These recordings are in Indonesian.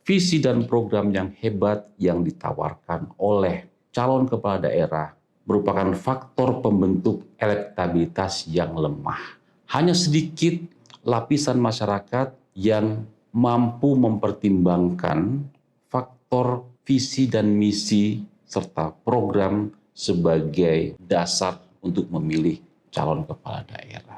visi dan program yang hebat yang ditawarkan oleh calon kepala daerah merupakan faktor pembentuk elektabilitas yang lemah. Hanya sedikit lapisan masyarakat yang mampu mempertimbangkan faktor visi dan misi serta program sebagai dasar untuk memilih calon kepala daerah.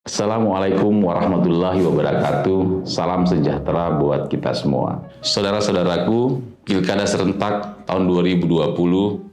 Assalamualaikum warahmatullahi wabarakatuh. Salam sejahtera buat kita semua. Saudara-saudaraku, Pilkada serentak tahun 2020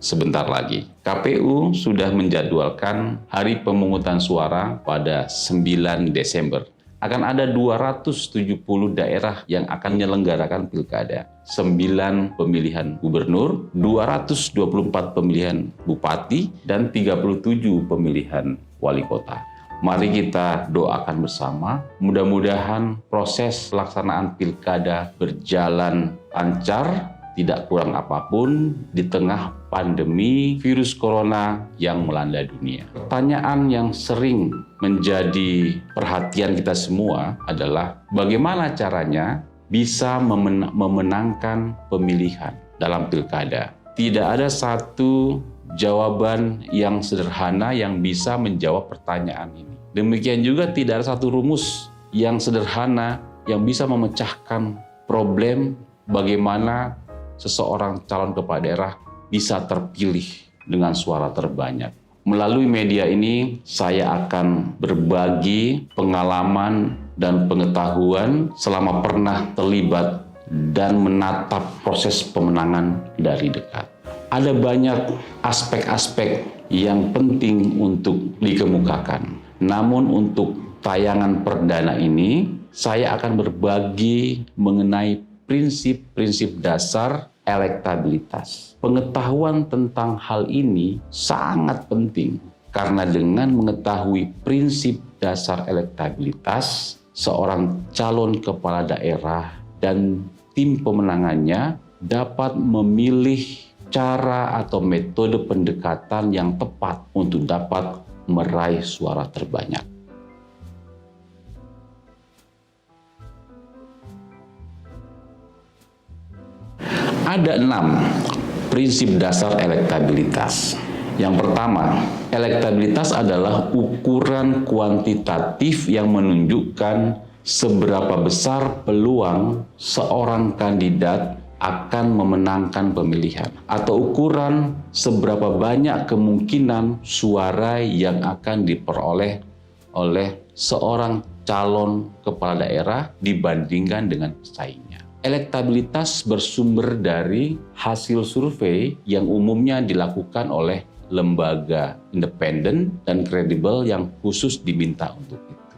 sebentar lagi. KPU sudah menjadwalkan hari pemungutan suara pada 9 Desember. Akan ada 270 daerah yang akan menyelenggarakan pilkada. 9 pemilihan gubernur, 224 pemilihan bupati, dan 37 pemilihan wali kota. Mari kita doakan bersama, mudah-mudahan proses pelaksanaan pilkada berjalan lancar, tidak kurang apapun di tengah pandemi virus corona yang melanda dunia. Pertanyaan yang sering menjadi perhatian kita semua adalah bagaimana caranya bisa memenangkan pemilihan dalam pilkada. Tidak ada satu jawaban yang sederhana yang bisa menjawab pertanyaan ini. Demikian juga tidak ada satu rumus yang sederhana yang bisa memecahkan problem bagaimana seseorang calon kepala daerah bisa terpilih dengan suara terbanyak. Melalui media ini, saya akan berbagi pengalaman dan pengetahuan selama pernah terlibat dan menatap proses pemenangan dari dekat. Ada banyak aspek-aspek yang penting untuk dikemukakan. Namun untuk tayangan perdana ini, saya akan berbagi mengenai prinsip-prinsip dasar elektabilitas. Pengetahuan tentang hal ini sangat penting karena dengan mengetahui prinsip dasar elektabilitas, seorang calon kepala daerah dan tim pemenangannya dapat memilih cara atau metode pendekatan yang tepat untuk dapat meraih suara terbanyak. Ada 6 prinsip dasar elektabilitas. Yang pertama, elektabilitas adalah ukuran kuantitatif yang menunjukkan seberapa besar peluang seorang kandidat akan memenangkan pemilihan, atau ukuran seberapa banyak kemungkinan suara yang akan diperoleh oleh seorang calon kepala daerah dibandingkan dengan pesaingnya. Elektabilitas bersumber dari hasil survei yang umumnya dilakukan oleh lembaga independen dan kredibel yang khusus diminta untuk itu.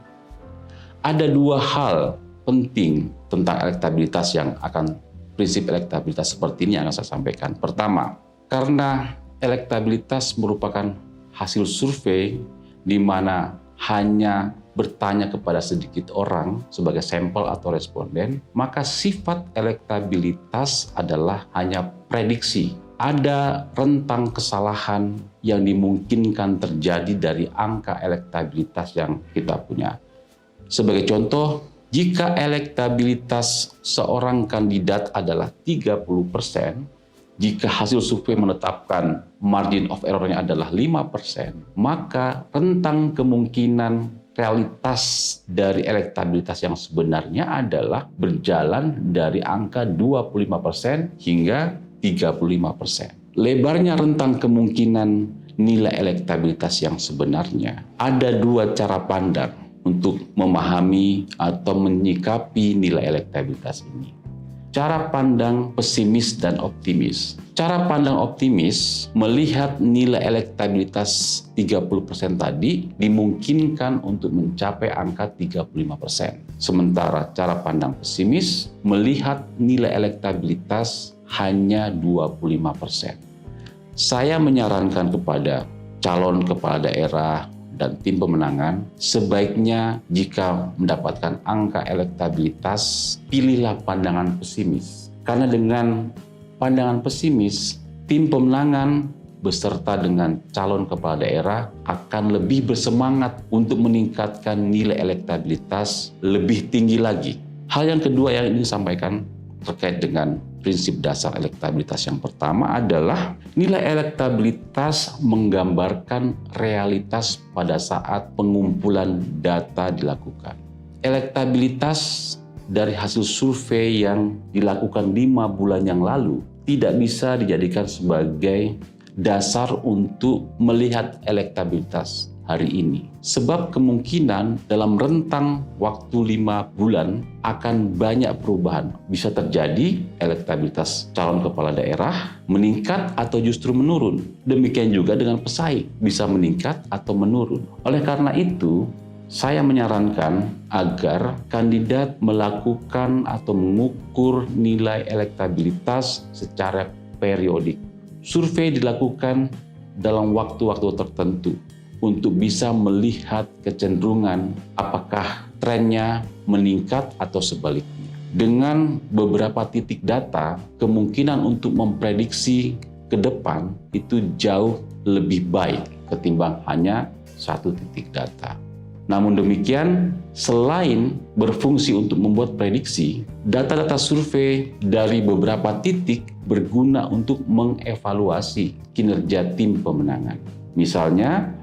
Ada 2 hal penting tentang elektabilitas yang akan prinsip elektabilitas seperti ini yang akan saya sampaikan. Pertama, karena elektabilitas merupakan hasil survei di mana hanya bertanya kepada sedikit orang sebagai sampel atau responden, maka sifat elektabilitas adalah hanya prediksi. Ada rentang kesalahan yang dimungkinkan terjadi dari angka elektabilitas yang kita punya. Sebagai contoh, jika elektabilitas seorang kandidat adalah 30%, jika hasil survei menetapkan margin of error-nya adalah 5%, maka rentang kemungkinan realitas dari elektabilitas yang sebenarnya adalah berjalan dari angka 25% hingga 35%. Lebarnya rentang kemungkinan nilai elektabilitas yang sebenarnya. Ada 2 cara pandang untuk memahami atau menyikapi nilai elektabilitas ini. Cara pandang pesimis dan optimis. Cara pandang optimis melihat nilai elektabilitas 30% tadi dimungkinkan untuk mencapai angka 35%. Sementara cara pandang pesimis melihat nilai elektabilitas hanya 25%. Saya menyarankan kepada calon kepala daerah dan tim pemenangan, sebaiknya jika mendapatkan angka elektabilitas, pilihlah pandangan pesimis. Karena dengan pandangan pesimis, tim pemenangan beserta dengan calon kepala daerah akan lebih bersemangat untuk meningkatkan nilai elektabilitas lebih tinggi lagi. Hal yang kedua yang ingin disampaikan terkait dengan prinsip dasar elektabilitas yang pertama adalah nilai elektabilitas menggambarkan realitas pada saat pengumpulan data dilakukan. Elektabilitas dari hasil survei yang dilakukan 5 bulan yang lalu tidak bisa dijadikan sebagai dasar untuk melihat elektabilitas hari ini. Sebab kemungkinan dalam rentang waktu 5 bulan akan banyak perubahan. Bisa terjadi elektabilitas calon kepala daerah meningkat atau justru menurun. Demikian juga dengan pesaing, bisa meningkat atau menurun. Oleh karena itu, saya menyarankan agar kandidat melakukan atau mengukur nilai elektabilitas secara periodik. Survei dilakukan dalam waktu-waktu tertentu untuk bisa melihat kecenderungan apakah trennya meningkat atau sebaliknya. Dengan beberapa titik data, kemungkinan untuk memprediksi ke depan itu jauh lebih baik ketimbang hanya satu titik data. Namun demikian, selain berfungsi untuk membuat prediksi, data-data survei dari beberapa titik berguna untuk mengevaluasi kinerja tim pemenangan. Misalnya,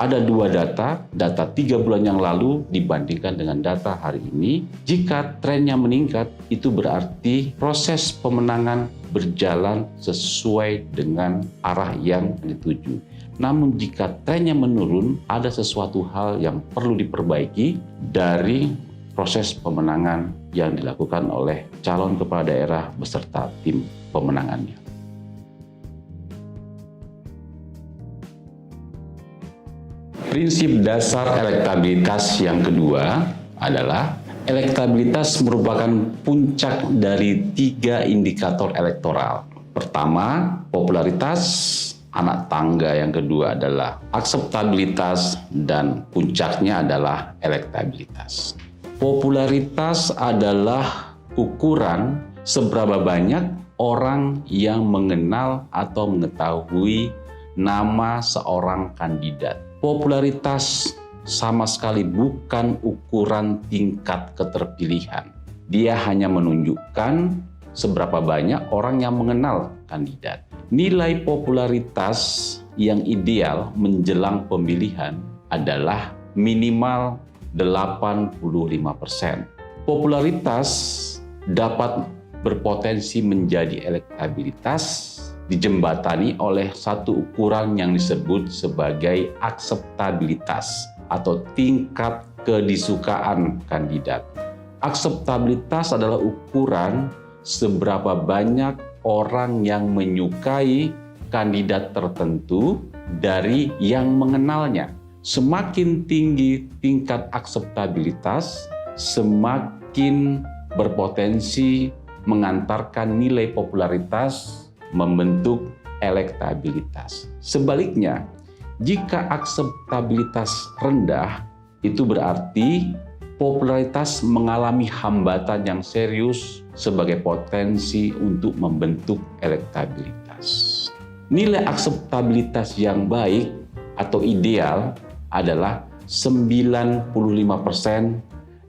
ada 2 data 3 bulan yang lalu dibandingkan dengan data hari ini. Jika trennya meningkat, itu berarti proses pemenangan berjalan sesuai dengan arah yang dituju. Namun jika trennya menurun, ada sesuatu hal yang perlu diperbaiki dari proses pemenangan yang dilakukan oleh calon kepala daerah beserta tim pemenangannya. Prinsip dasar elektabilitas yang kedua adalah elektabilitas merupakan puncak dari 3 indikator elektoral. Pertama, popularitas, anak tangga yang kedua adalah akseptabilitas, dan puncaknya adalah elektabilitas. Popularitas adalah ukuran seberapa banyak orang yang mengenal atau mengetahui nama seorang kandidat. Popularitas sama sekali bukan ukuran tingkat keterpilihan. Dia hanya menunjukkan seberapa banyak orang yang mengenal kandidat. Nilai popularitas yang ideal menjelang pemilihan adalah minimal 85%. Popularitas dapat berpotensi menjadi elektabilitas dijembatani oleh satu ukuran yang disebut sebagai akseptabilitas atau tingkat kedisukaan kandidat. Akseptabilitas adalah ukuran seberapa banyak orang yang menyukai kandidat tertentu dari yang mengenalnya. Semakin tinggi tingkat akseptabilitas, semakin berpotensi mengantarkan nilai popularitas membentuk elektabilitas. Sebaliknya, jika akseptabilitas rendah, itu berarti popularitas mengalami hambatan yang serius sebagai potensi untuk membentuk elektabilitas. Nilai akseptabilitas yang baik atau ideal adalah 95%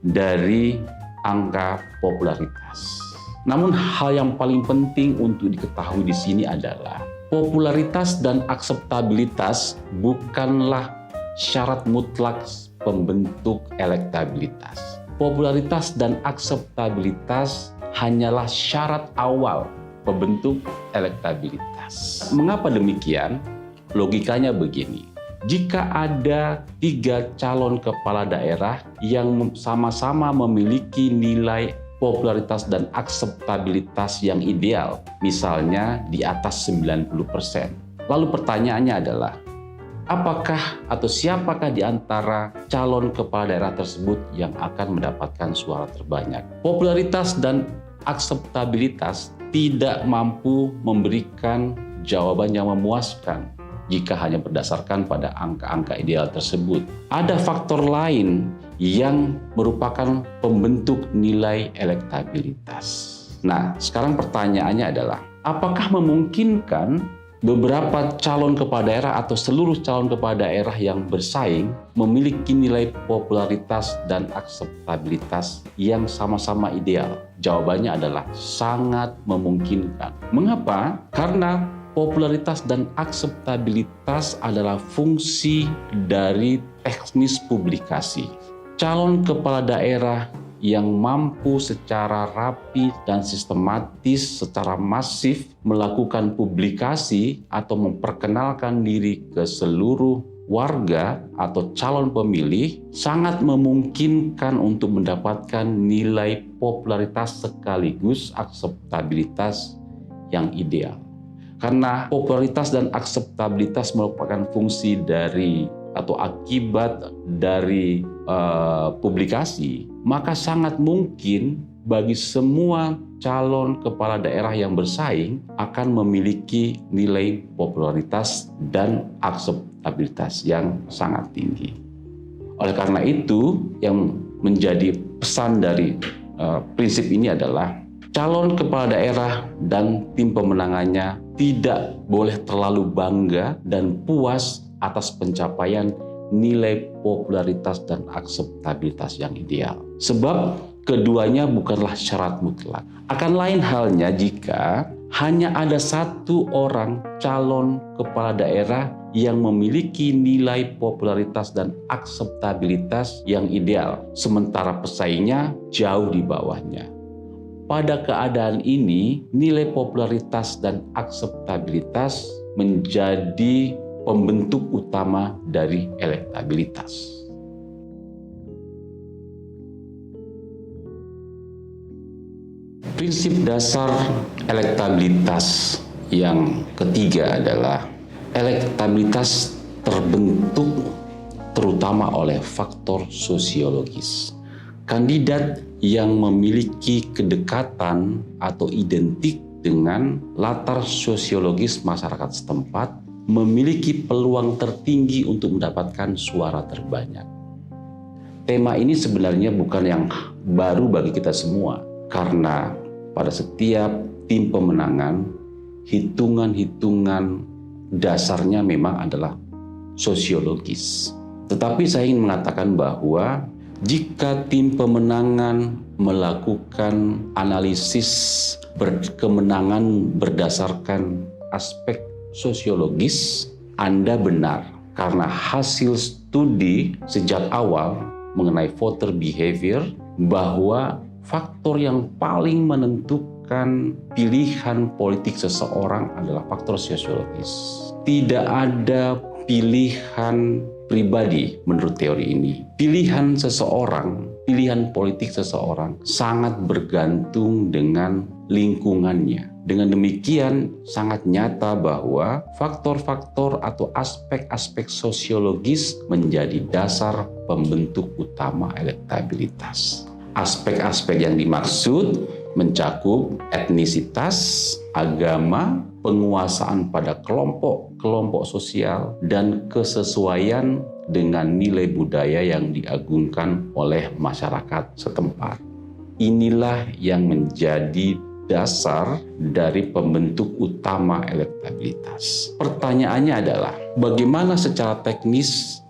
dari angka popularitas. Namun hal yang paling penting untuk diketahui di sini adalah popularitas dan akseptabilitas bukanlah syarat mutlak pembentuk elektabilitas. Popularitas dan akseptabilitas hanyalah syarat awal pembentuk elektabilitas. Mengapa demikian? Logikanya begini. Jika ada 3 calon kepala daerah yang sama-sama memiliki nilai popularitas dan akseptabilitas yang ideal, misalnya di atas 90%. Lalu pertanyaannya adalah, apakah atau siapakah di antara calon kepala daerah tersebut yang akan mendapatkan suara terbanyak? Popularitas dan akseptabilitas tidak mampu memberikan jawaban yang memuaskan jika hanya berdasarkan pada angka-angka ideal tersebut. Ada faktor lain yang merupakan pembentuk nilai elektabilitas. Nah, sekarang pertanyaannya adalah, apakah memungkinkan beberapa calon kepala daerah atau seluruh calon kepala daerah yang bersaing memiliki nilai popularitas dan akseptabilitas yang sama-sama ideal? Jawabannya adalah sangat memungkinkan. Mengapa? Karena popularitas dan akseptabilitas adalah fungsi dari teknis publikasi. Calon kepala daerah yang mampu secara rapi dan sistematis, secara masif melakukan publikasi atau memperkenalkan diri ke seluruh warga atau calon pemilih sangat memungkinkan untuk mendapatkan nilai popularitas sekaligus akseptabilitas yang ideal. Karena popularitas dan akseptabilitas merupakan fungsi dari atau akibat dari publikasi, maka sangat mungkin bagi semua calon kepala daerah yang bersaing akan memiliki nilai popularitas dan akseptabilitas yang sangat tinggi. Oleh karena itu, yang menjadi pesan dari prinsip ini adalah calon kepala daerah dan tim pemenangannya tidak boleh terlalu bangga dan puas atas pencapaian nilai popularitas dan akseptabilitas yang ideal. Sebab keduanya bukanlah syarat mutlak. Akan lain halnya jika hanya ada satu orang calon kepala daerah yang memiliki nilai popularitas dan akseptabilitas yang ideal, sementara pesaingnya jauh di bawahnya. Pada keadaan ini, nilai popularitas dan akseptabilitas menjadi pembentuk utama dari elektabilitas. Prinsip dasar elektabilitas yang ketiga adalah elektabilitas terbentuk terutama oleh faktor sosiologis. Kandidat yang memiliki kedekatan atau identik dengan latar sosiologis masyarakat setempat memiliki peluang tertinggi untuk mendapatkan suara terbanyak. Tema ini sebenarnya bukan yang baru bagi kita semua, karena pada setiap tim pemenangan, hitungan-hitungan dasarnya memang adalah sosiologis. Tetapi saya ingin mengatakan bahwa jika tim pemenangan melakukan analisis kemenangan berdasarkan aspek sosiologis, Anda benar, karena hasil studi sejak awal mengenai voter behavior bahwa faktor yang paling menentukan pilihan politik seseorang adalah faktor sosiologis. Tidak ada pilihan pribadi menurut teori ini. Pilihan seseorang, pilihan politik seseorang sangat bergantung dengan lingkungannya. Dengan demikian, sangat nyata bahwa faktor-faktor atau aspek-aspek sosiologis menjadi dasar pembentuk utama elektabilitas. Aspek-aspek yang dimaksud mencakup etnisitas, agama, penguasaan pada kelompok sosial, dan kesesuaian dengan nilai budaya yang diagungkan oleh masyarakat setempat. Inilah yang menjadi dasar dari pembentuk utama elektabilitas. Pertanyaannya adalah, bagaimana secara teknis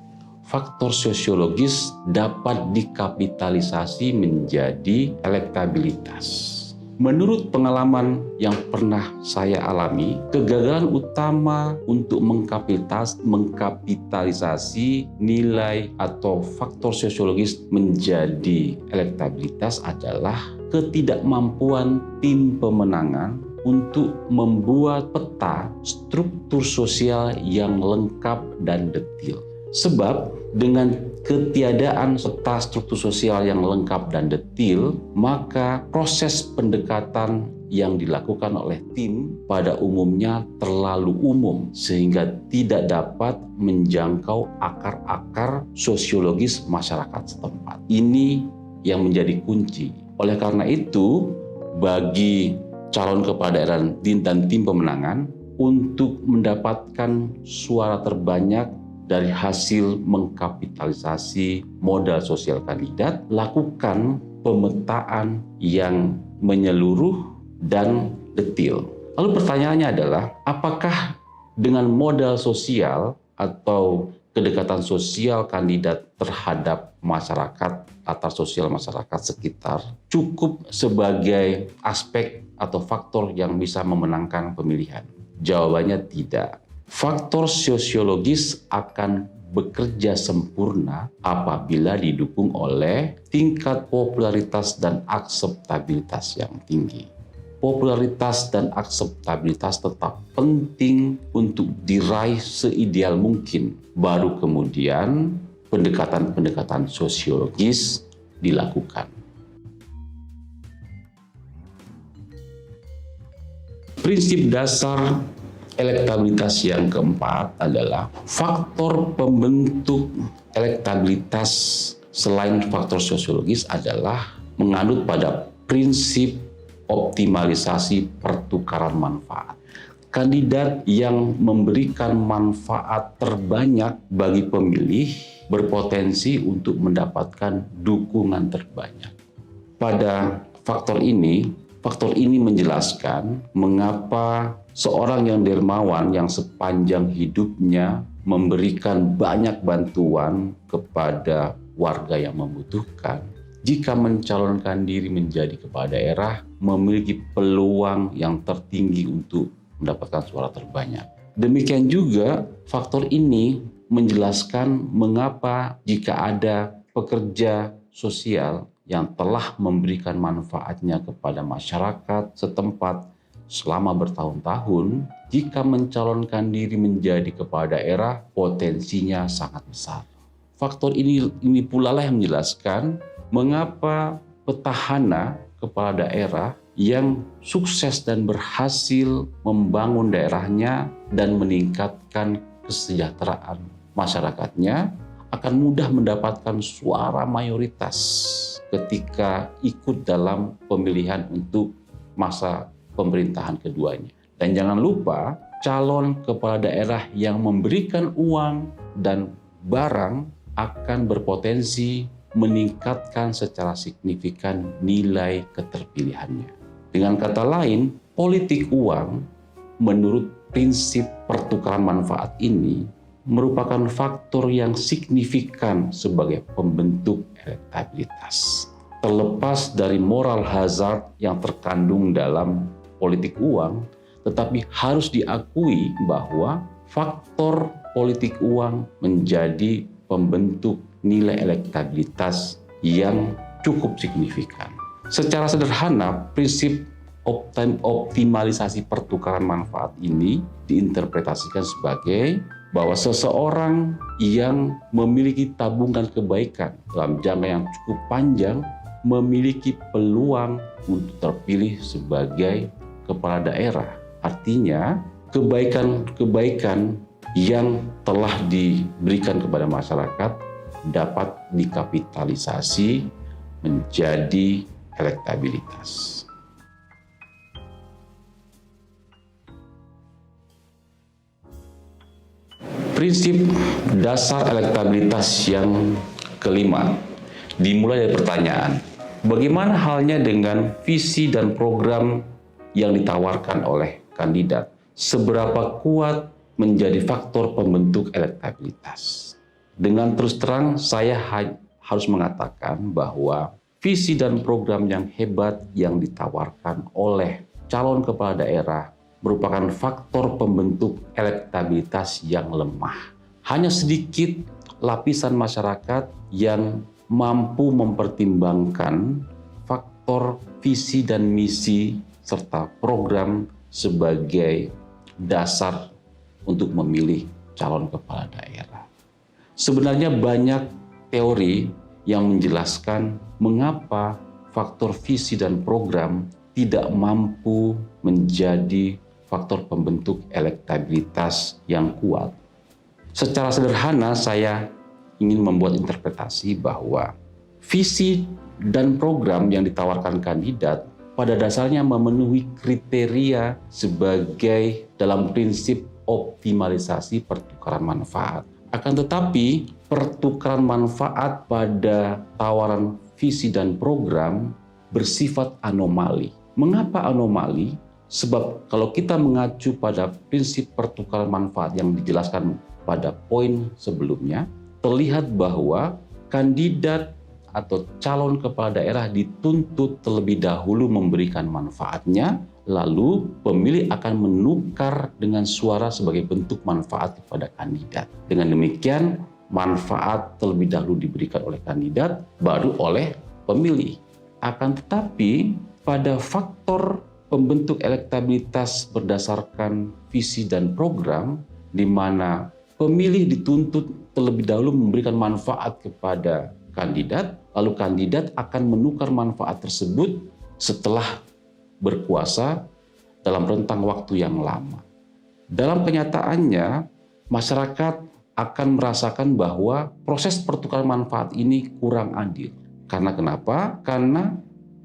faktor sosiologis dapat dikapitalisasi menjadi elektabilitas? Menurut pengalaman yang pernah saya alami, kegagalan utama untuk mengkapitalisasi nilai atau faktor sosiologis menjadi elektabilitas adalah ketidakmampuan tim pemenangan untuk membuat peta struktur sosial yang lengkap dan detail. Sebab dengan ketiadaan peta struktur sosial yang lengkap dan detail, maka proses pendekatan yang dilakukan oleh tim pada umumnya terlalu umum sehingga tidak dapat menjangkau akar-akar sosiologis masyarakat setempat. Ini yang menjadi kunci. Oleh karena itu, bagi calon kepala daerah dan tim pemenangan untuk mendapatkan suara terbanyak dari hasil mengkapitalisasi modal sosial kandidat, lakukan pemetaan yang menyeluruh dan detail. Lalu pertanyaannya adalah, apakah dengan modal sosial atau kedekatan sosial kandidat terhadap masyarakat atau sosial masyarakat sekitar cukup sebagai aspek atau faktor yang bisa memenangkan pemilihan? Jawabannya tidak. Faktor sosiologis akan bekerja sempurna apabila didukung oleh tingkat popularitas dan akseptabilitas yang tinggi. Popularitas dan akseptabilitas tetap penting untuk diraih seideal mungkin. Baru kemudian pendekatan-pendekatan sosiologis dilakukan. Prinsip dasar elektabilitas yang keempat adalah faktor pembentuk elektabilitas selain faktor sosiologis adalah menganut pada prinsip optimalisasi pertukaran manfaat. Kandidat yang memberikan manfaat terbanyak bagi pemilih berpotensi untuk mendapatkan dukungan terbanyak. Pada faktor ini menjelaskan mengapa seorang yang dermawan yang sepanjang hidupnya memberikan banyak bantuan kepada warga yang membutuhkan, jika mencalonkan diri menjadi kepala daerah, memiliki peluang yang tertinggi untuk mendapatkan suara terbanyak. Demikian juga faktor ini menjelaskan mengapa jika ada pekerja sosial yang telah memberikan manfaatnya kepada masyarakat setempat selama bertahun-tahun, jika mencalonkan diri menjadi kepala daerah, potensinya sangat besar. Faktor ini pula lah yang menjelaskan mengapa petahana kepala daerah yang sukses dan berhasil membangun daerahnya dan meningkatkan kesejahteraan masyarakatnya akan mudah mendapatkan suara mayoritas ketika ikut dalam pemilihan untuk masa pemerintahan keduanya. Dan jangan lupa, calon kepala daerah yang memberikan uang dan barang akan berpotensi meningkatkan secara signifikan nilai keterpilihannya. Dengan kata lain, politik uang menurut prinsip pertukaran manfaat ini merupakan faktor yang signifikan sebagai pembentuk elektabilitas. Terlepas dari moral hazard yang terkandung dalam politik uang, tetapi harus diakui bahwa faktor politik uang menjadi pembentuk nilai elektabilitas yang cukup signifikan. Secara sederhana, prinsip optimalisasi pertukaran manfaat ini diinterpretasikan sebagai bahwa seseorang yang memiliki tabungan kebaikan dalam jangka yang cukup panjang memiliki peluang untuk terpilih sebagai kepala daerah. Artinya, kebaikan-kebaikan yang telah diberikan kepada masyarakat dapat dikapitalisasi menjadi elektabilitas. Prinsip dasar elektabilitas yang kelima dimulai dari pertanyaan, bagaimana halnya dengan visi dan program yang ditawarkan oleh kandidat? Seberapa kuat menjadi faktor pembentuk elektabilitas? Dengan terus terang, saya harus mengatakan bahwa visi dan program yang hebat yang ditawarkan oleh calon kepala daerah merupakan faktor pembentuk elektabilitas yang lemah. Hanya sedikit lapisan masyarakat yang mampu mempertimbangkan faktor visi dan misi serta program sebagai dasar untuk memilih calon kepala daerah. Sebenarnya banyak teori yang menjelaskan mengapa faktor visi dan program tidak mampu menjadi faktor pembentuk elektabilitas yang kuat. Secara sederhana saya ingin membuat interpretasi bahwa visi dan program yang ditawarkan kandidat pada dasarnya memenuhi kriteria sebagai dalam prinsip optimalisasi pertukaran manfaat. Akan tetapi, pertukaran manfaat pada tawaran visi dan program bersifat anomali. Mengapa anomali? Sebab kalau kita mengacu pada prinsip pertukaran manfaat yang dijelaskan pada poin sebelumnya, terlihat bahwa kandidat atau calon kepala daerah dituntut terlebih dahulu memberikan manfaatnya, lalu pemilih akan menukar dengan suara sebagai bentuk manfaat kepada kandidat. Dengan demikian, manfaat terlebih dahulu diberikan oleh kandidat, baru oleh pemilih. Akan tetapi, pada faktor pembentuk elektabilitas berdasarkan visi dan program, di mana pemilih dituntut terlebih dahulu memberikan manfaat kepada kandidat, lalu kandidat akan menukar manfaat tersebut setelah berkuasa dalam rentang waktu yang lama. Dalam kenyataannya, masyarakat akan merasakan bahwa proses pertukaran manfaat ini kurang adil. Karena kenapa? Karena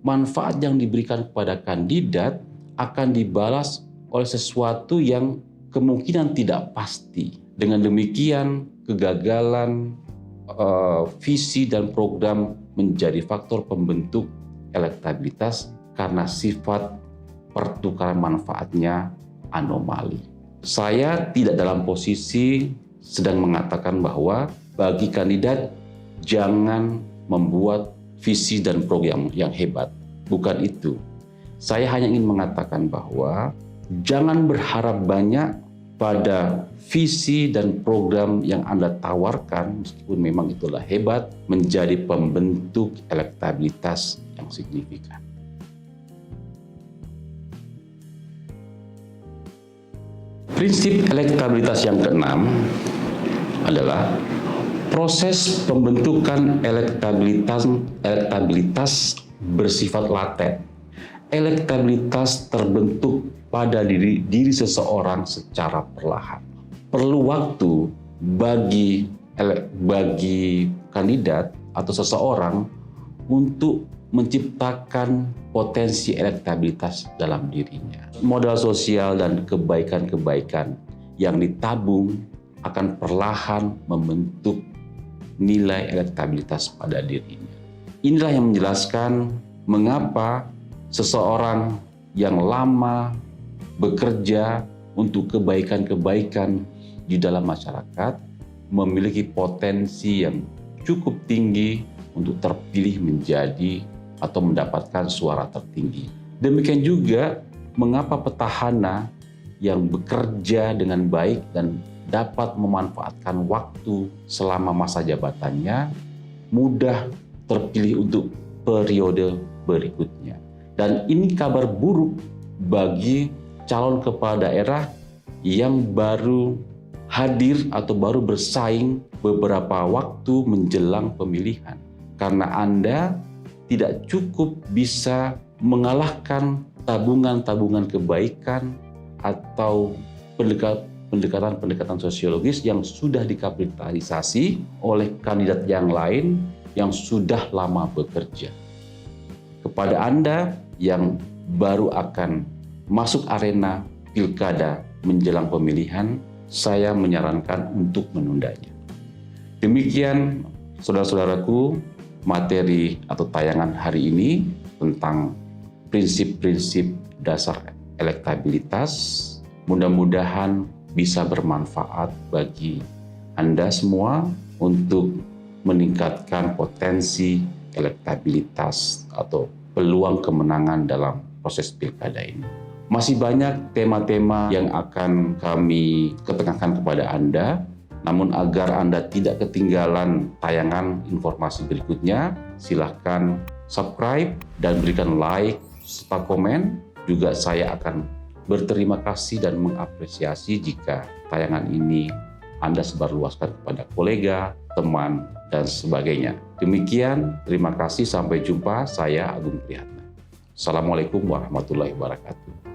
manfaat yang diberikan kepada kandidat akan dibalas oleh sesuatu yang kemungkinan tidak pasti. Dengan demikian, kegagalan visi dan program menjadi faktor pembentuk elektabilitas karena sifat pertukaran manfaatnya anomali. Saya tidak dalam posisi sedang mengatakan bahwa bagi kandidat jangan membuat visi dan program yang hebat. Bukan itu. Saya hanya ingin mengatakan bahwa jangan berharap banyak pada visi dan program yang Anda tawarkan, meskipun memang itulah hebat, menjadi pembentuk elektabilitas yang signifikan. Prinsip elektabilitas yang keenam adalah proses pembentukan elektabilitas bersifat laten. Elektabilitas terbentuk pada diri seseorang secara perlahan. Perlu waktu bagi kandidat atau seseorang untuk menciptakan potensi elektabilitas dalam dirinya. Modal sosial dan kebaikan-kebaikan yang ditabung akan perlahan membentuk nilai elektabilitas pada dirinya. Inilah yang menjelaskan mengapa seseorang yang lama bekerja untuk kebaikan-kebaikan di dalam masyarakat memiliki potensi yang cukup tinggi untuk terpilih menjadi atau mendapatkan suara tertinggi. Demikian juga mengapa petahana yang bekerja dengan baik dan dapat memanfaatkan waktu selama masa jabatannya mudah terpilih untuk periode berikutnya. Dan ini kabar buruk bagi calon kepala daerah yang baru hadir atau baru bersaing beberapa waktu menjelang pemilihan. Karena Anda tidak cukup bisa mengalahkan tabungan-tabungan kebaikan atau pendekatan sosiologis yang sudah dikapitalisasi oleh kandidat yang lain yang sudah lama bekerja. Kepada Anda yang baru akan masuk arena pilkada menjelang pemilihan, saya menyarankan untuk menundanya. Demikian, saudara-saudaraku, materi atau tayangan hari ini tentang prinsip-prinsip dasar elektabilitas. Mudah-mudahan bisa bermanfaat bagi Anda semua untuk meningkatkan potensi elektabilitas atau peluang kemenangan dalam proses pilkada ini. Masih banyak tema-tema yang akan kami ketengahkan kepada Anda, namun agar Anda tidak ketinggalan tayangan informasi berikutnya, silahkan subscribe dan berikan like serta komen. Juga saya akan berterima kasih dan mengapresiasi jika tayangan ini Anda sebarluaskan kepada kolega, teman, dan sebagainya. Demikian, terima kasih, sampai jumpa. Saya Agung Priyatna. Assalamualaikum warahmatullahi wabarakatuh.